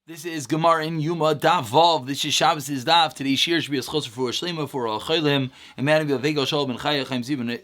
This is Gemara in Yoma Daf Vav. This is Shabbos' Daf. Today's shir should be a chosr for a shlema for a chaylim. A man of Vega Shal ben Chaya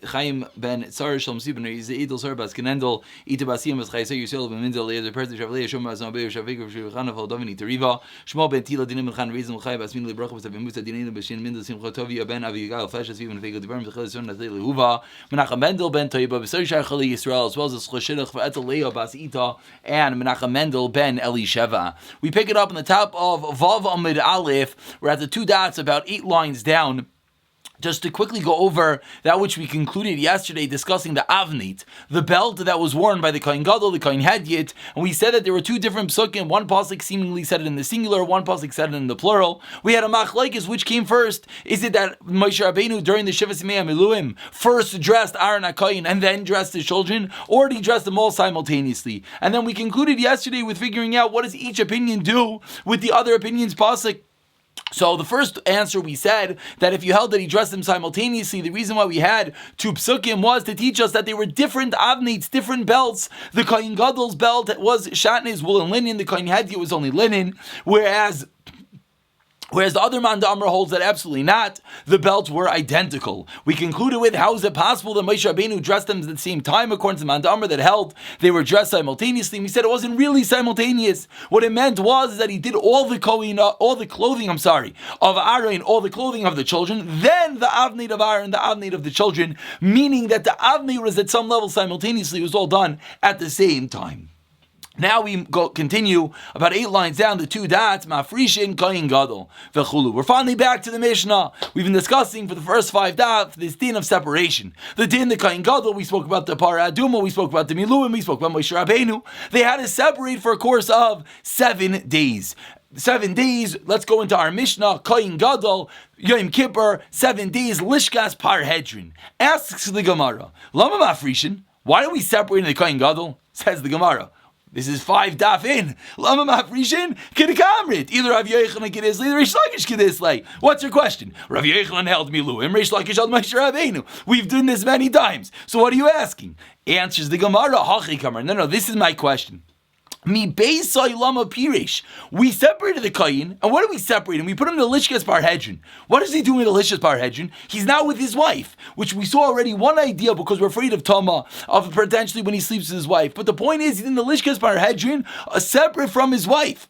Chaim ben Tzar Shalom Sibin is the Edel Sar Bas Kenendel Ita Basim Bas Chayse Yisrael ben Mindel the person Shavlei Shom Bas Nabei Shavik Shulchan Val Dovini Teriva Shmo ben Tila Dinim ben Chan Reizim Chaya Bas Min LeBrachos Bas Musa Dinim Bashin Mindel Sim Chotovia ben Avigal Fashes even Vega Devarm Vechel Son Nazei Lehuva Menachem Mendel ben Toiba B'Sar Shachali Yisrael as well as Choshelach V'Etel Leo Bas Ita and Menachem Mendel ben Elisheva. We pick it up on the top of Vav Amid Aleph. We're at the two dots about 8 lines down. Just to quickly go over that which we concluded yesterday discussing the avnit, the belt that was worn by the Kohen Gadol, the Kohen Hedyot, and we said that there were two different psukim. One pasuk seemingly said it in the singular, one pasuk said it in the plural. We had a machlekes, which came first. Is it that Moshe Rabbeinu during the Shivas Yimei Miluim first dressed Aaron HaKohen and then dressed his children, or did he dress them all simultaneously? And then we concluded yesterday with figuring out what does each opinion do with the other opinion's pasuk. So the first answer, we said that if you held that he dressed them simultaneously, the reason why we had two psukim was to teach us that they were different avnits, different belts. The Kohen Gadol's belt was shatnez, wool and linen. The Kohen Hedyot was only linen, whereas the other man Damar holds that absolutely not. The belts were identical. We concluded with how is it possible that Moshe Rabbeinu dressed them at the same time, according to the man Damar that held they were dressed simultaneously. And we said it wasn't really simultaneous. What it meant was that he did all the clothing of Aaron, all the clothing of the children, then the avnit of Aaron, the avnit of the children, meaning that the avnit was at some level simultaneously. It was all done at the same time. Now we continue about 8 lines down, the two dots, Mafrishin, Kohen Gadol, Vechulu. We're finally back to the Mishnah. We've been discussing for the first 5 dots this din of separation. The din, the Kohen Gadol, we spoke about the Parah Aduma, we spoke about the Miluim, we spoke about Moshe Rabbeinu. They had to separate for a course of 7 days. 7 days, let's go into our Mishnah, Kohen Gadol, Yom Kippur, 7 days, Lishkas Parhedrin. Asks the Gemara, Lama Mafrishin, why are we separating the Kohen Gadol? Says the Gemara. This is 5 daf in. Lama mafrishin k'dekamrit. Either Rav Yochanan k'dislei, either Reish Lakish k'dislei. What's your question? Rav Yochanan held miluim, Reish Lakish held Moshe Rabbeinu. We've done this many times. So what are you asking? Answers the Gemara. Hachi kamar. No, this is my question. Mi beisai lama pirish. We separated the Kohen, and what do we separate him? We put him in the Lishkas Parhedrin. What is he doing in the Lishkas Parhedrin? He's now with his wife, which we saw already one idea because we're afraid of Tama, of potentially when he sleeps with his wife. But the point is, he's in the Lishkas Parhedrin, separate from his wife.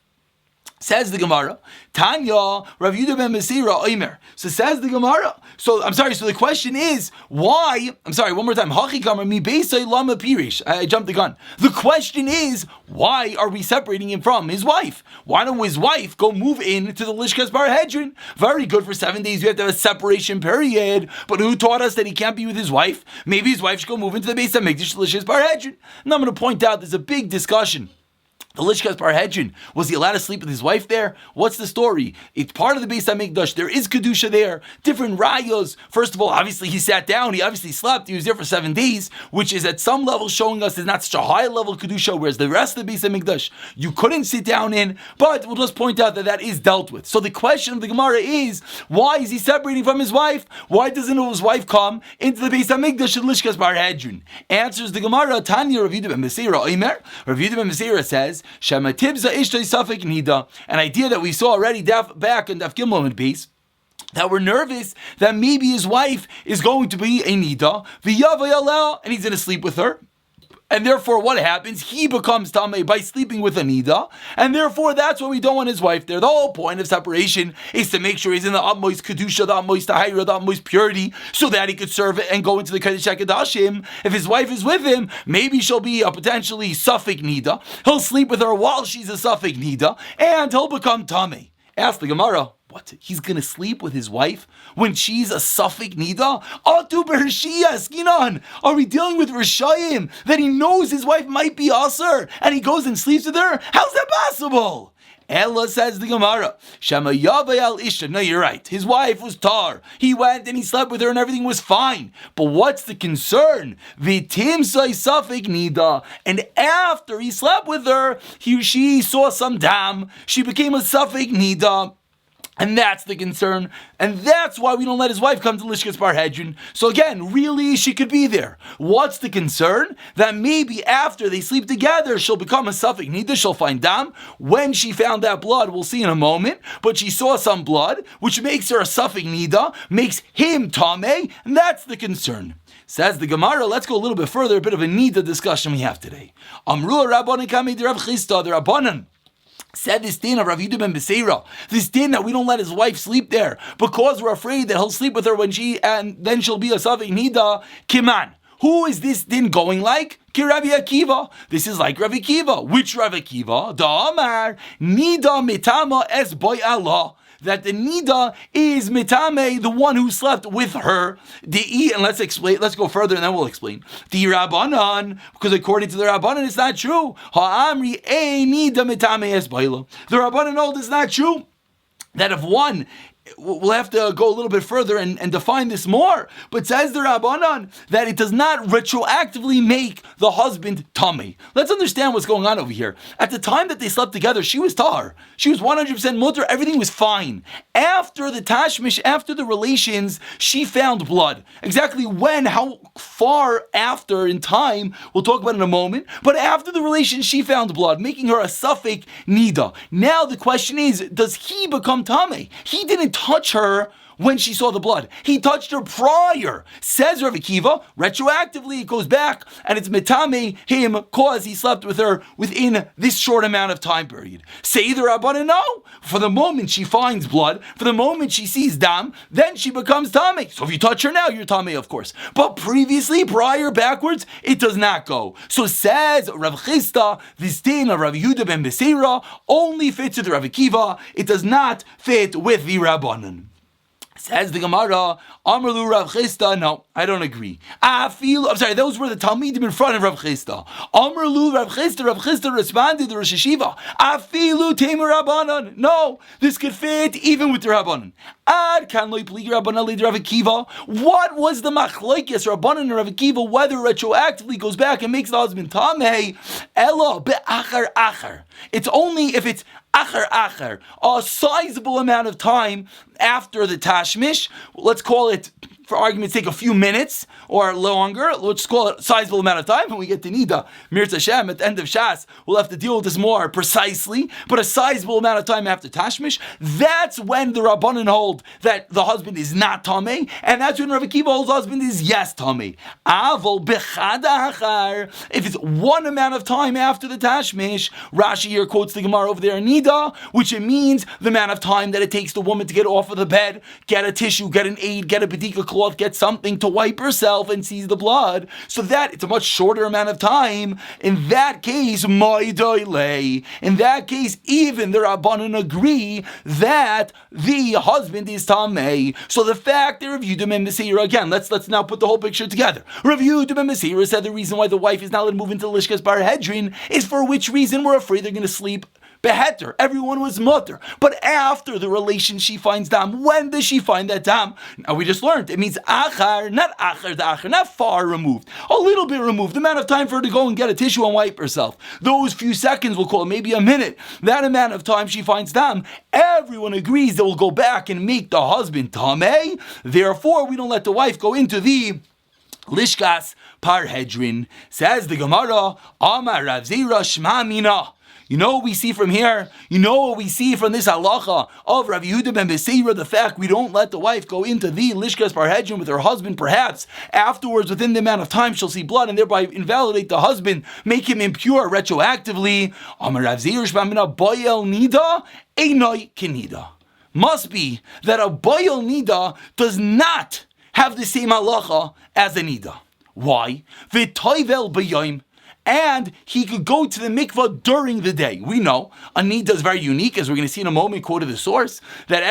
Says the Gemara, Tanya, Rav Yehuda ben Mesira, Omer. So says the Gemara. So the question is, why? One more time. Hachi kamar mi beisai lama pirish. I jumped the gun. The question is, why are we separating him from his wife? Why don't his wife go move in to the Lishkas Parhedrin? Very good, for 7 days we have to have a separation period. But who taught us that he can't be with his wife? Maybe his wife should go move into the Beis HaMikdash, Lishkas Parhedrin. Now I'm going to point out there's a big discussion. The Lishkas Parhedrin, was he allowed to sleep with his wife there? What's the story? It's part of the Beis HaMikdash. There is Kedusha there. Different rayos. First of all, obviously he sat down. He obviously slept. He was there for 7 days, which is at some level showing us there's not such a high level Kedusha, whereas the rest of the Beis HaMikdash, you couldn't sit down in, but we'll just point out that is dealt with. So the question of the Gemara is, why is he separating from his wife? Why doesn't his wife come into the Beis HaMikdash in Lishkas Parhedrin? Answers the Gemara, Tanya Rav Yehuda ben Mesira, Omer. Rav Yehuda ben Mesira says, an idea that we saw already back in Daf Gimel and Beis, that we're nervous that maybe his wife is going to be a nida, and he's going to sleep with her. And therefore, what happens? He becomes tamei by sleeping with a nida, and therefore, that's why we don't want his wife there. The whole point of separation is to make sure he's in the utmost kedusha, the utmost tahira, the utmost purity, so that he could serve it and go into the kodesh HaKodashim. If his wife is with him, maybe she'll be a potentially suffik nida. He'll sleep with her while she's a suffik nida, and he'll become tamei. Ask the Gemara. What? He's going to sleep with his wife when she's a suffik nida? Atu b'hershiyas, Ginan. Are we dealing with Rishayim that he knows his wife might be Asr and he goes and sleeps with her? How's that possible? Ella, says the Gemara, Shema Yavay al Isha. No, you're right. His wife was tar. He went and he slept with her and everything was fine. But what's the concern? V'tim say suffik nida. And after he slept with her, she saw some dam. She became a suffik nida. And that's the concern. And that's why we don't let his wife come to Lishkas Parhedrin. So again, really, she could be there. What's the concern? That maybe after they sleep together, she'll become a Safek Nida, she'll find Dam. When she found that blood, we'll see in a moment, but she saw some blood, which makes her a Safek Nida, makes him Tameh, and that's the concern. Says the Gemara, let's go a little bit further, a bit of a Nida discussion we have today. Amru Rabbanan Kami de Rav Chisda, the Rabbanan said this din of Rav Yehuda ben Beseira, this din that we don't let his wife sleep there because we're afraid that he'll sleep with her and then she'll be a Safek Nida. Kiman. Who is this din going like? Ki Rabbi Akiva. This is like Rabbi Akiva. Which Rabbi Akiva? Da Amar Nida mitama es boy Allah. That the Nida is mitame, the one who slept with her. And let's explain. Let's go further, and then we'll explain. The Rabbanan, because according to the Rabbanan, it's not true. Ha'amri e Nida mitame es boila. The Rabbanan know it's not true. That if one, we'll have to go a little bit further and define this more. But says the Rabbanan that it does not retroactively make the husband tummy. Let's understand what's going on over here. At the time that they slept together, she was tahar. She was 100% mutter. Everything was fine. After the tashmish, after the relations, she found blood. Exactly when, how far after in time, we'll talk about in a moment. But after the relations, she found blood, making her a Safek Nida. Now the question is, does he become tummy? He didn't touch her when she saw the blood. He touched her prior. Says Rav Akiva, retroactively it goes back and it's metame him cause he slept with her within this short amount of time period. Say the Rabbanan, no. For the moment she finds blood, for the moment she sees dam, then she becomes tame. So if you touch her now, you're tame, of course. But previously, prior, backwards, it does not go. So says Rav Chisda, this din of Rav Yehuda ben Beseira only fits with Rav Akiva. It does not fit with the Rabbanan. Says the Gemara, Amrlu Rav Chisda, no, I don't agree. Those were the Talmidim in front of Rav Chisda. Amrlu Rav Chisda responded to Rosh Hashiva, Afilu Temer Rabbanan. No, this could fit even with the Rabbanan. Ad kan loy pligi Rabbanan lead Rav Akiva. What was the machlokes Rabbanan and Rav Akiva, whether retroactively goes back and makes the husband tamei? Elo be'achar achar. It's only if it's achar, a sizable amount of time after the tashmish. Let's call it, for argument's sake, a few minutes or longer. Let's call it a sizable amount of time. When we get to Nida, Mirz Hashem, at the end of Shas, we'll have to deal with this more precisely, but a sizable amount of time after tashmish, that's when the Rabbanan hold that the husband is not tamei, and that's when Rav Akiva holds the husband is yes tamei. Avol bechad achar, if it's one amount of time after the tashmish, Rashi here quotes the Gemara over there in Nida, which it means the amount of time that it takes the woman to get off of the bed, get a tissue, get an aid, get a bedika cloth, get something to wipe herself and sees the blood. So that it's a much shorter amount of time. In that case, in that case, even the Rabbanan agree that the husband is tamei. So the fact that Rav Yehuda ben Beseira, again, let's now put the whole picture together. Rav Yehuda ben Beseira said the reason why the wife is not allowed to move into Lishkas Parhedrin is for which reason we're afraid they're going to sleep beheter. Everyone was mutter. But after the relation she finds dam, when does she find that dam? Now we just learned, it means achar, not far removed. A little bit removed. The amount of time for her to go and get a tissue and wipe herself. Those few seconds, we'll call it, maybe a minute. That amount of time she finds dam, everyone agrees that we'll go back and make the husband tamei. Therefore, we don't let the wife go into the Lishkas Parhedrin. Says the Gemara, Amar Rav Zira Shma Mina. You know what we see from here? You know what we see from this halacha of Rav Yehuda ben Beseira, the fact we don't let the wife go into the Lishkas Parhedrin with her husband, perhaps afterwards, within the amount of time she'll see blood and thereby invalidate the husband, make him impure retroactively. Amar Rav Zira Shma Mina Boyel Nida Einoi Kenida. Must be that a Boyel Nida does not have the same halacha as a Nida. Why? V'toivel b'yoim. And he could go to the mikvah during the day. We know a nida is very unique, as we're going to see in a moment, quoted the source, that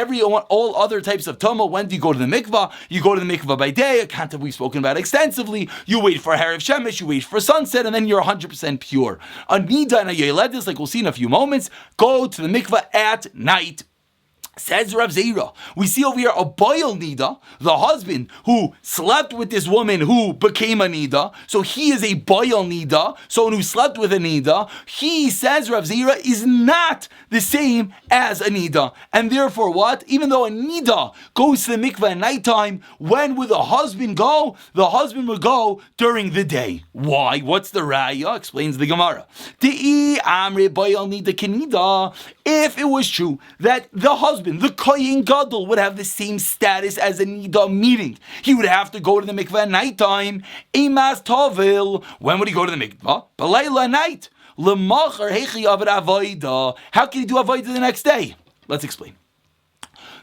all other types of tumah, when do you go to the mikvah? You go to the mikvah by day, a concept we've spoken about extensively. You wait for Harav Shemesh, you wait for sunset, and then you're 100% pure. A nida and a yeledis, like we'll see in a few moments, go to the mikvah at night. Says Rav Zera, we see over here a boil nida, the husband who slept with this woman who became a nida, so he is a boil nida, someone who slept with a nida. He, says Rav Zera, is not the same as a nida, and therefore what? Even though a nida goes to the mikveh at nighttime, when would the husband go? The husband would go during the day. Why? What's the raya? Explains the Gemara. De'i amre boil nida kenida. If it was true that the husband, the Kohen Gadol, would have the same status as a Nida, meaning he would have to go to the mikveh at nighttime. Emas Tovil. When would he go to the mikveh? Balayla night. L'machar hechi avar avoida. How can he do avoida the next day? Let's explain.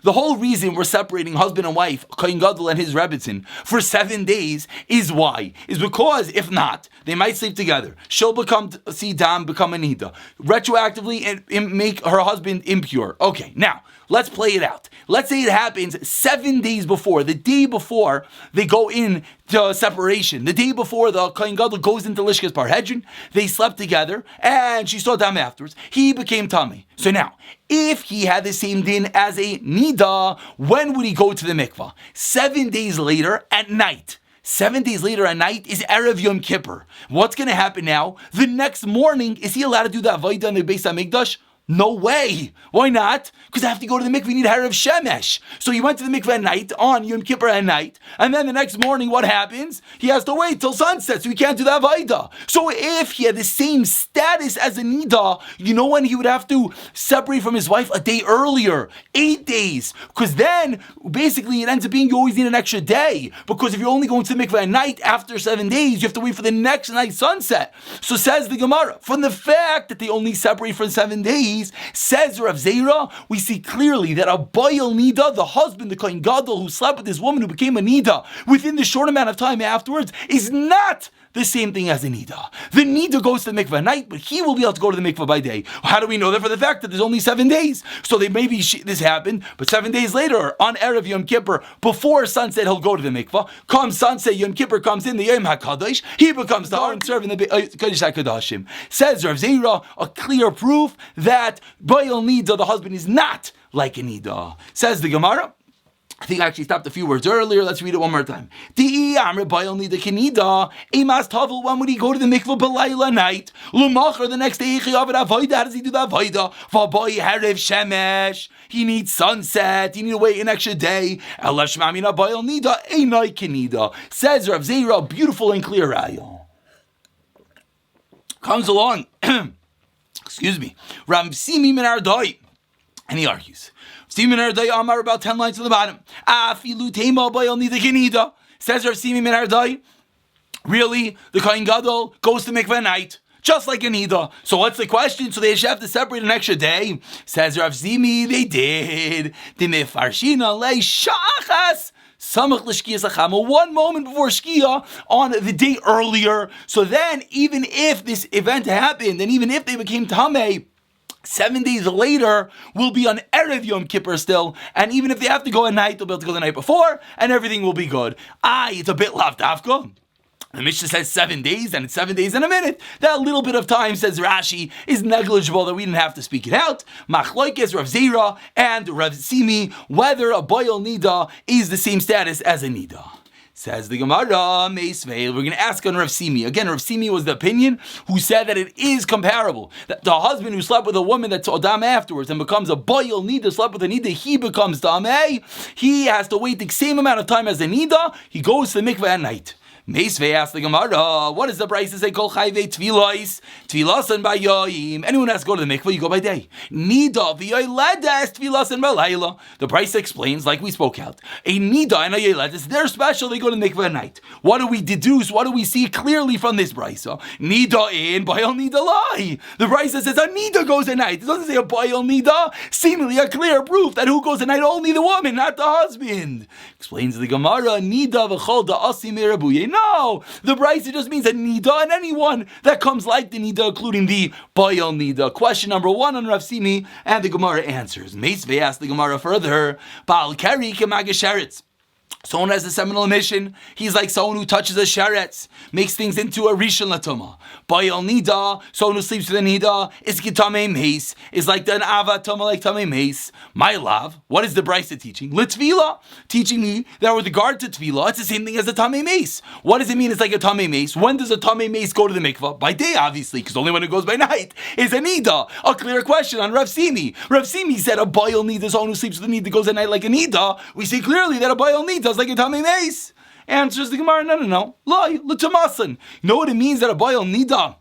The whole reason we're separating husband and wife, Kohen Gadol and his Rebbitzin, for 7 days is why? Is because if not, they might sleep together. She'll become Sidam, become a Nida. Retroactively and make her husband impure. Okay, now, let's play it out. Let's say it happens 7 days before, the day before they go in to separation. The day before the Kohen Gadol goes into Lishkas Parhedrin, they slept together, and she saw Dam afterwards. He became Tameh. So now, if he had the same din as a Nida, when would he go to the mikvah? 7 days later at night. 7 days later at night is Erev Yom Kippur. What's going to happen now? The next morning, is he allowed to do the Avodah in the Beis HaMikdash? No way. Why not? Because I have to go to the mikveh, we need Harav Shemesh. So he went to the mikveh at night, on Yom Kippur at night, and then the next morning, what happens? He has to wait till sunset, so he can't do the Avodah. So if he had the same status as a Nida, you know when he would have to separate from his wife? A day earlier, 8 days. Because then, basically, it ends up being you always need an extra day. Because if you're only going to the mikveh at night, after 7 days, you have to wait for the next night sunset. So says the Gemara, from the fact that they only separate for 7 days, says Rav Zera, we see clearly that a boil nida, the husband, the Kohen Gadol, who slept with this woman who became a nida within the short amount of time afterwards, is not the same thing as a nida. The nida goes to the mikveh at night, but he will be able to go to the mikveh by day. How do we know that? For the fact that there's only 7 days. So maybe this happened, but 7 days later, on Erev Yom Kippur, before sunset, he'll go to the mikveh. Come sunset, Yom Kippur comes in, the Yom HaKadosh, he becomes the Aron serving the Kodesh HaKadoshim. Says Rav Zera, a clear proof that Boil Nida, the husband, is not like a Nida. Says the Gemara, I think I actually stopped a few words earlier. Let's read it one more time. When would he go to the mikveh b'layla night? L'machar the next day. How does he do the avodah? V'boy harav shemesh. He needs sunset. He needs to wait an extra day. Says Rav Zera, beautiful and clear raya. Comes along. Excuse me. Rav Simi min Ardai, and he argues. Stephen Ardai Amar, about 10 lines to the bottom. Afilu tema boil nida kenida. Says Rav Simi min Ardai, really, the Kohen Gadol goes to mikveh at night, just like a nida. So what's the question? So they should have to separate an extra day. Says Rav Simi, they did. Dimefarshina le shachas. 1 moment before Shkia on the day earlier. So then, even if this event happened, and even if they became Tameh, 7 days later will be on Erev Yom Kippur still, and even if they have to go at night, they'll be able to go the night before, and everything will be good. It's a bit lav dafka. The Mishnah says 7 days, and it's 7 days in a minute. That little bit of time, says Rashi, is negligible, that we didn't have to speak it out. Machloikes Rav Zera and Rav Simi, whether a boil nida is the same status as a nida. Says the Gemara, Meisveil, we're going to ask on Rav Simi. Again, Rav Simi was the opinion who said that it is comparable. That the husband who slept with a woman that's Odam afterwards and becomes a boil nida, slept with a nida, he becomes Dameh. He has to wait the same amount of time as a nida. He goes to the mikveh at night. Meisvei asked the Gemara, what does the Brisa say? Kol chayvei tfilos, tfilosan b'yoyim. Anyone has to go to the mikveh, you go by day. Nida v'yoyledes tfilosan b'layla. The Brisa explains, like we spoke out, a nida and a yoyledes, they're special, they go to the mikveh at night. What do we deduce? What do we see clearly from this Brisa? Nida in, bayal nida lai. The Brisa says a nida goes at night. It doesn't say a bayal nida. Seemingly a clear proof that who goes at night? Only the woman, not the husband. Explains the Gemara, nida v'chol da'asi mirabuye. No, the Brisa just means a nida and anyone that comes like the nida, including the boil nida. Question number 1 on Rav Simi, and the Gemara answers. Meisvei asked the Gemara further, Baal keri kemagesheretz. Someone has a seminal emission, he's like someone who touches a sheretz, makes things into a rishon latuma. Bayal nida, someone who sleeps with a nida, is gitamei meis, is like an ava tuma, like tamei meis. My love, what is the brisa teaching? Litvila, teaching me that with regard to tvila, it's the same thing as a tamei meis. What does it mean it's like a tamei meis? When does a tamei meis go to the mikvah? By day, obviously, because only when it goes by night is a nida. A clear question on Rav Simi. Rav Simi said a bayal nida, someone who sleeps with a nida goes at night like a nida. We see clearly that a bayal nida is like a tamei meis. Answers the Gemara, no. Loi, l'tamasan. You know what it means that a bayal nida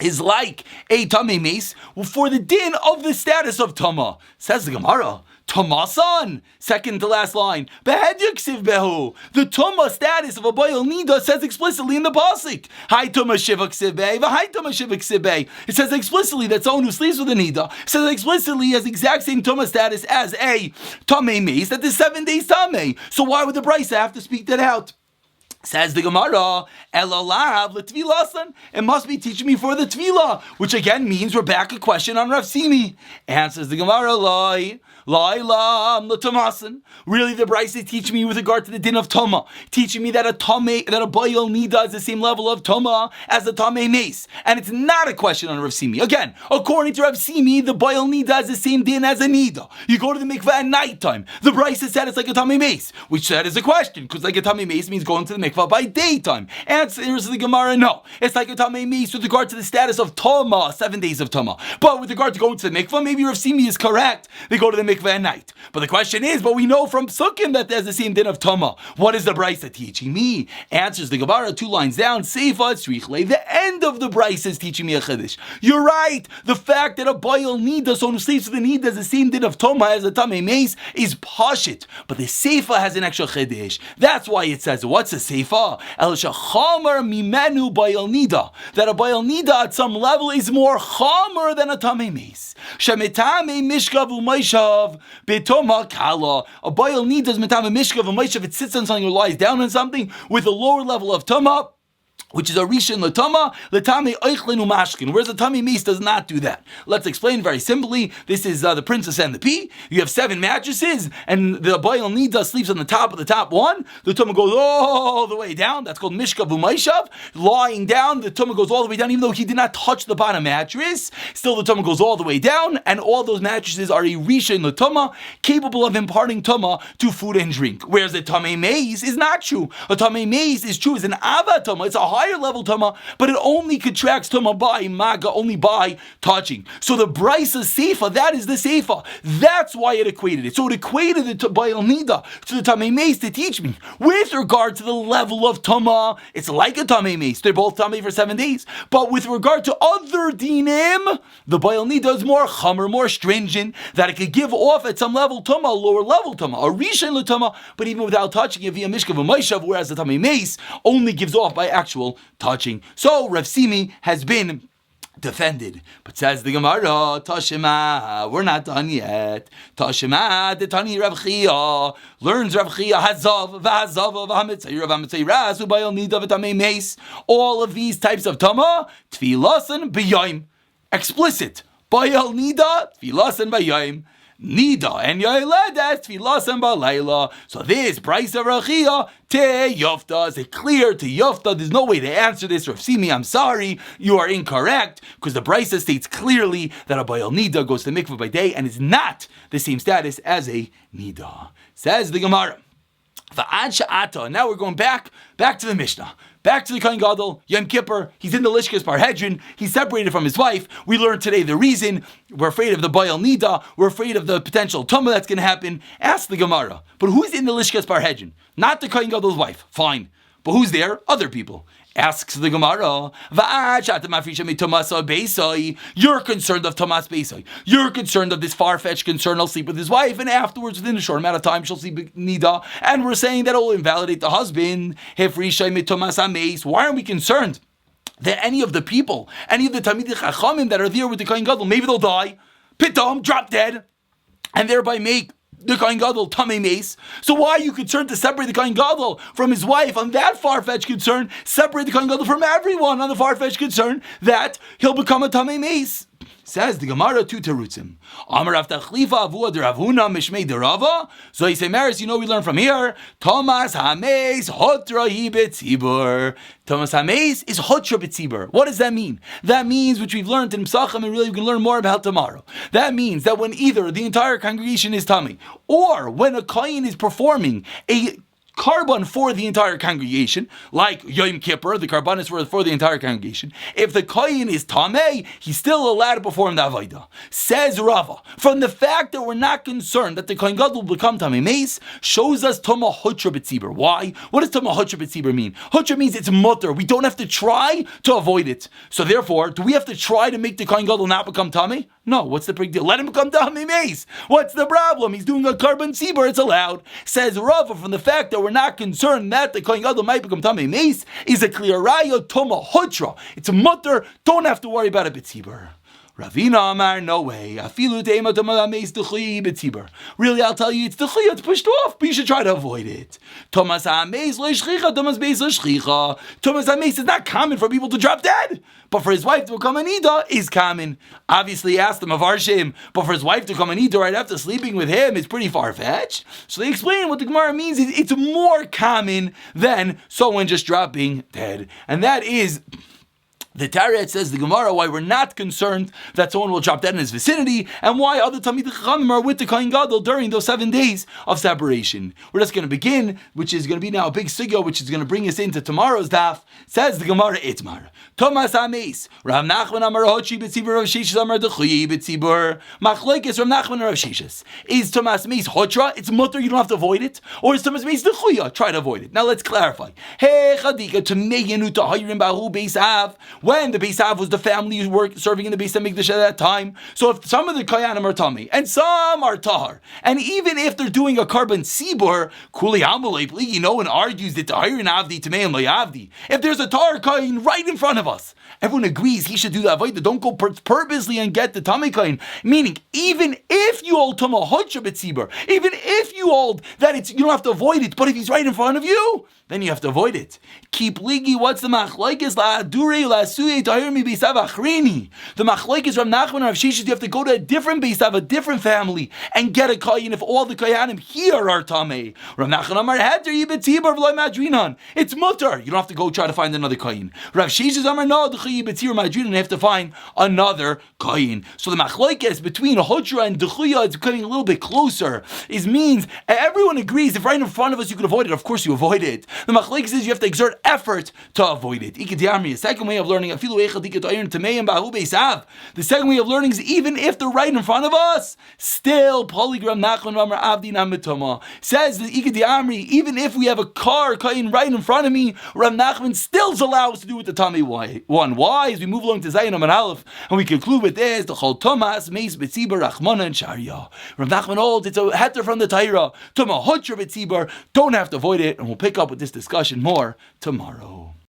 is like a tamei meis? Well, for the din of the status of tama. Says the Gemara, Tamasan, second to last line. Behedyuksiv behu. The tuma status of a bayal nida says explicitly in the pasuk. Hi tuma shivak sibei, v'hai tuma shivak sibei. It says explicitly that someone who sleeps with a nida says explicitly has the exact same tuma status as a tamei meis, that is 7 days tamei. So why would the brisa have to speak that out? Says the Gemara, Elalav l'tvilasan. It must be teaching me for the tvila, which again means we're back a question on Rav Simi. Answers the Gemara, Loi l'tamasan. Really, the Bryce is teaching me with regard to the din of toma, teaching me that a bayal nida is the same level of toma as a tamei meis, and it's not a question on Rav Simi. Again, according to Rav Simi, the bayal nida is the same din as a nida. You go to the mikveh at nighttime. The Bryce said it's like a tamei meis, which that is a question because like a tamei meis means going to the mikveh by daytime. Answers the Gemara, no, it's like a tamei meis with regard to the status of toma, 7 days of toma. But with regard to going to the mikveh, maybe Rav Simi is correct. They go to the mikveh at night. But the question is, but we know from Sukkim that there's the same din of Tama. What is the Brisa teaching me? Answers the Gemara 2 lines down. Seifa Tzrichle. The end of the Brisa is teaching me a Chiddush. You're right. The fact that a bayal nida, someone who sleeps with a nida, has the same din of Tama as a tamei meis is pashit. But the Seifa has an extra Chiddush. That's why it says, what's a Seifa? El shachamer mimenu bayal nida. That a bayal nida at some level is more chamer than a tamei meis. Shemitame mishkav u'maishav betoma kala. A bayal nidas metame mishkav u'maishav. It sits on something or lies down on something with a lower level of tama, which is a rishon l'tama, l'tame oichlin u'mashkin, whereas the tamei meis does not do that. Let's explain very simply. This is the Princess and the Pea. You have 7 mattresses, and the bayal nida sleeps on the top of the top one. The tuma goes all the way down. That's called mishkav u'maishav. Lying down, the tuma goes all the way down, even though he did not touch the bottom mattress. Still, the tuma goes all the way down, and all those mattresses are a rishon l'tama, capable of imparting tuma to food and drink. Whereas the tamei meis is not true. A tamei meis is true. It's an ava tama. It's a higher level tama, but it only contracts tama by maga, only by touching. So the brisa seifa, that is the seifa. That's why it equated it. So it equated the bayal nida to the tamei meis to teach me with regard to the level of tama. It's like a tamei meis. They're both tamei for 7 days. But with regard to other dinim, the bayal nida is more chamer, more stringent, that it could give off at some level tama, lower level tama, a rishon l'tama, but even without touching it via mishkav u'maishav, whereas the tamei meis only gives off by actual touching. So Rav Simi has been defended. But says the Gemara, Tashima, we're not done yet. Tashima, the Tani Rav Chia, learns Rav Chia, Hazav, Vahazav, Vahamitzaira, Vahamitzaira, Subayal Nida, V'tamei meis. All of these types of Tama, Tfilasan, B'yayim. Explicit. Bayal Nida, Tfilasan, B'yayim. Nida and Yoiledes Tfilasan Balayla. So this Brisa Rachia Te Yofta is it clear to Yofta. There's no way to answer this. Rav Simi, I'm sorry, you are incorrect, because the Brisa states clearly that a Bayal Nida goes to mikveh by day and is not the same status as a Nida. Says the Gemara. Now we're going back to the Mishnah. Back to the Kohen Gadol, Yom Kippur, he's in the Lishkas Parhedrin, he's separated from his wife. We learned today the reason. We're afraid of the Bayal Nida, we're afraid of the potential Tumah that's going to happen. Ask the Gemara, but who's in the Lishkas Parhedrin? Not the Kohen Gadol's wife, fine. But who's there? Other people. Asks the Gemara, you're concerned of Tomas Beisai. You're concerned of this far-fetched concern, I'll sleep with his wife, and afterwards, within a short amount of time, she'll sleep with Nida, and we're saying that it'll invalidate the husband. Why aren't we concerned that any of the people, any of the Talmidei Chachamim that are there with the Kohen Gadol, maybe they'll die, pitom, drop dead, and thereby make the Kohen Gadol tamei meis? So why are you concerned to separate the Kohen Gadol from his wife on that far-fetched concern? Separate the Kohen Gadol from everyone on the far-fetched concern that he'll become a tamei meis. Says the Gemara to Terutzim. Amar Rav Tachlifa Avu de Rav Huna Mishmei de Rava. So he say, Maris, we learn from here. Thomas Hameis Hotra Hibetzibur. Thomas Hameis is Hotra Betzibur. What does that mean? That means, which we've learned in Psachim, and really we can learn more about tomorrow. That means that when either the entire congregation is tummy, or when a kohen is performing a Karban for the entire congregation, like Yom Kippur, the Karban is for the entire congregation. If the Kohen is Tameh, he's still allowed to perform the Avodah. Says Rava, from the fact that we're not concerned that the Kohen Gadol will become Tameh Meis, shows us Tama Hutra B'tzibur. Why? What does Tama Hutra B'tzibur mean? Hutra means it's mutter. We don't have to try to avoid it. So therefore, do we have to try to make the Kohen Gadol not become Tameh? No, what's the big deal? Let him become Tameh Meis. What's the problem? He's doing a Karban Tzibur, it's allowed. Says Rava, from the fact that we're not concerned that the Kohen Gadol might become Tameh Meis, is a clear raya Toma Hutra. It's a mutter, don't have to worry about a B'tzibur. Ravina Amar, no way. Really, I'll tell you, it's the chiyah, it's pushed off, but you should try to avoid it. Thomas Hameis is not common for people to drop dead, but for his wife to become an Ida is common. Obviously, he asked him of Arshim, but for his wife to become an Ida right after sleeping with him is pretty far-fetched. So they explain what the Gemara means is it's more common than someone just dropping dead. And that is the Taret says, the Gemara, why we're not concerned that someone will drop dead in his vicinity, and why other Talmidei Chachamim are with the Kohen Gadol during those 7 days of separation. We're just going to begin, which is going to be now a big sugya, which is going to bring us into tomorrow's daf. Says the Gemara, Itmar. Thomas Hameis, Rav Nachman Amar Hochi B'tzibur, Rav Shishas Amar Dechuyi B'tzibur. Machlokes Rav Nachman and Rav Shishas. Is Thomas Hameis Hotra? It's mutter, you don't have to avoid it, or is Thomas Hameis Dechuya? Try to avoid it. Now let's clarify. Hey Chadika to Meyenu to Hayrim Bahu Beis Av. When the Beis Av was the family who were serving in the Beis Hamikdash at that time, so if some of the Kayanim are Tami and some are Tahar, and even if they're doing a Karban Sibur, Kuli Amalei, and argues that Tahirin Avdi Tamei and Avdi. If there's a Tahar Kayin right in front of us, everyone agrees he should do that avodah. Don't go purposely and get the Tamei Kayin. Meaning, even if you hold Tama Hotra B'tzibur, even if you hold that you don't have to avoid it, but if he's right in front of you, then you have to avoid it. Keep ligi. What's the machlokes? La adure la suye tahir mi beisav achrini. The machlokes Rav Nachman and Rav Shishas, you have to go to a different beisav, a different family, and get a kohen if all the kohanim here are tamei. Rav Nachman Amar heter yibetzibur v'loy madrinan. It's mutter. You don't have to go try to find another kohen. Rav Shishas Amar no d'chuy yibetzibur madrinan. You have to find another kohen. So the machlokes between Hotra and Dechuya is becoming a little bit closer. It means everyone agrees if right in front of us you could avoid it. Of course you avoid it. The machlokes says you have to exert effort to avoid it. A second way of learning, the second way of learning is even if they're right in front of us, still polygram nachman ramar avdi namitoma says that even if we have a car kain right in front of me, Rav Nachman still allows us to do it the Tami one. Why? As we move along to Zayin and Aleph, and we conclude with this: the Chol Thomas Meis B'tzibur Rachmana and Sharia. Rav Nachman holds it's a heter from the Torah. Toma Hotra B'tzibur. Don't have to avoid it, and we'll pick up with this discussion more tomorrow.